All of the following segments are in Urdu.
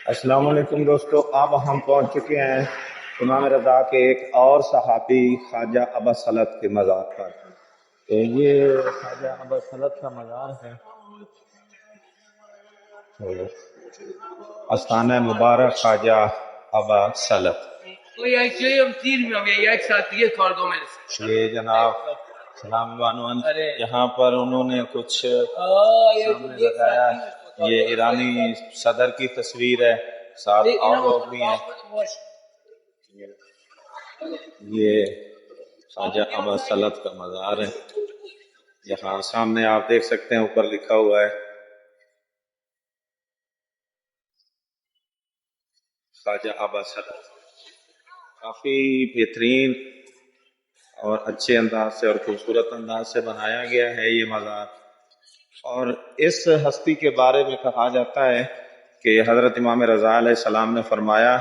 السلام علیکم دوستو، اب ہم پہنچ چکے ہیں امام رضا کے ایک اور صحابی خواجہ ابا سلط کے مزار پر۔ یہ خواجہ ابا سلط کا مزار ہے، آستانہ مبارک خواجہ ابا سلط۔ یہ جناب سلام بانوان یہاں پر انہوں نے کچھ سامنے لگایا ہے۔ یہ ایرانی صدر کی تصویر ہے، ساتھ اور لوگ بھی ہیں۔ یہ خواجہ ابا سلط کا مزار ہے، یہاں سامنے آپ دیکھ سکتے ہیں، اوپر لکھا ہوا ہے خواجہ ابا سلط۔ کافی بہترین اور اچھے انداز سے اور خوبصورت انداز سے بنایا گیا ہے یہ مزار۔ اور اس ہستی کے بارے میں کہا جاتا ہے کہ حضرت امام رضا علیہ السلام نے فرمایا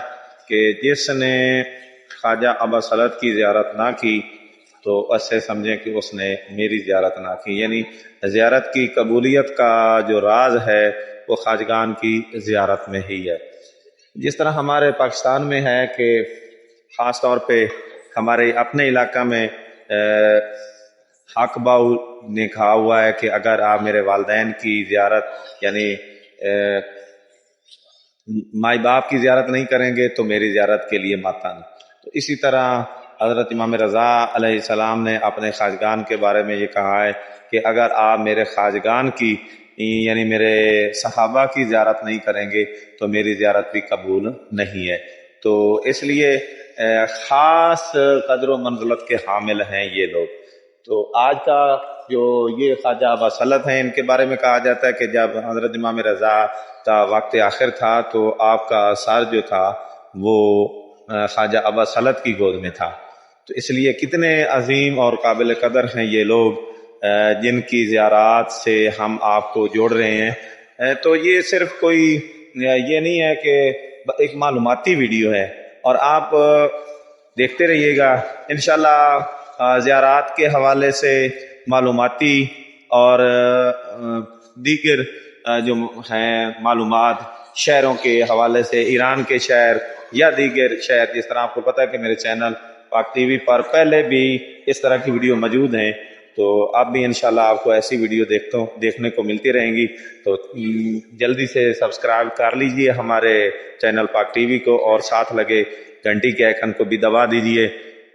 کہ جس نے خواجہ ابا سلط کی زیارت نہ کی تو ایسے سمجھیں کہ اس نے میری زیارت نہ کی، یعنی زیارت کی قبولیت کا جو راز ہے وہ خواجگان کی زیارت میں ہی ہے۔ جس طرح ہمارے پاکستان میں ہے کہ خاص طور پہ ہمارے اپنے علاقہ میں حق باؤ نے کہا ہوا ہے کہ اگر آپ میرے والدین کی زیارت یعنی مائی باپ کی زیارت نہیں کریں گے تو میری زیارت کے لیے مت آنا۔ تو اسی طرح حضرت امام رضا علیہ السلام نے اپنے خواجگان کے بارے میں یہ کہا ہے کہ اگر آپ میرے خواجگان کی یعنی میرے صحابہ کی زیارت نہیں کریں گے تو میری زیارت بھی قبول نہیں ہے۔ تو اس لیے خاص قدر و منزلت کے حامل ہیں یہ لوگ۔ تو آج کا جو یہ خواجہ ابا سلط ہیں، ان کے بارے میں کہا جاتا ہے کہ جب حضرت امام رضا کا وقت آخر تھا تو آپ کا سر جو تھا وہ خواجہ ابا سلط کی گود میں تھا۔ تو اس لیے کتنے عظیم اور قابل قدر ہیں یہ لوگ جن کی زیارات سے ہم آپ کو جوڑ رہے ہیں۔ تو یہ صرف کوئی یہ نہیں ہے کہ ایک معلوماتی ویڈیو ہے، اور آپ دیکھتے رہیے گا انشاءاللہ زیارات کے حوالے سے معلوماتی اور دیگر جو ہیں معلومات شہروں کے حوالے سے، ایران کے شہر یا دیگر شہر، جس طرح آپ کو پتہ ہے کہ میرے چینل پاک ٹی وی پر پہلے بھی اس طرح کی ویڈیو موجود ہیں، تو اب بھی انشاءاللہ آپ کو ایسی ویڈیو دیکھنے کو ملتی رہیں گی۔ تو جلدی سے سبسکرائب کر لیجئے ہمارے چینل پاک ٹی وی کو، اور ساتھ لگے گھنٹی کے آئیکن کو بھی دبا دیجئے۔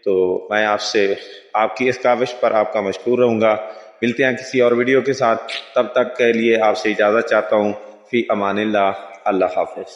تو میں آپ کی اس کاوش پر آپ کا مشکور رہوں گا۔ ملتے ہیں کسی اور ویڈیو کے ساتھ، تب تک کے لیے آپ سے اجازت چاہتا ہوں۔ فی امان اللہ، اللہ حافظ۔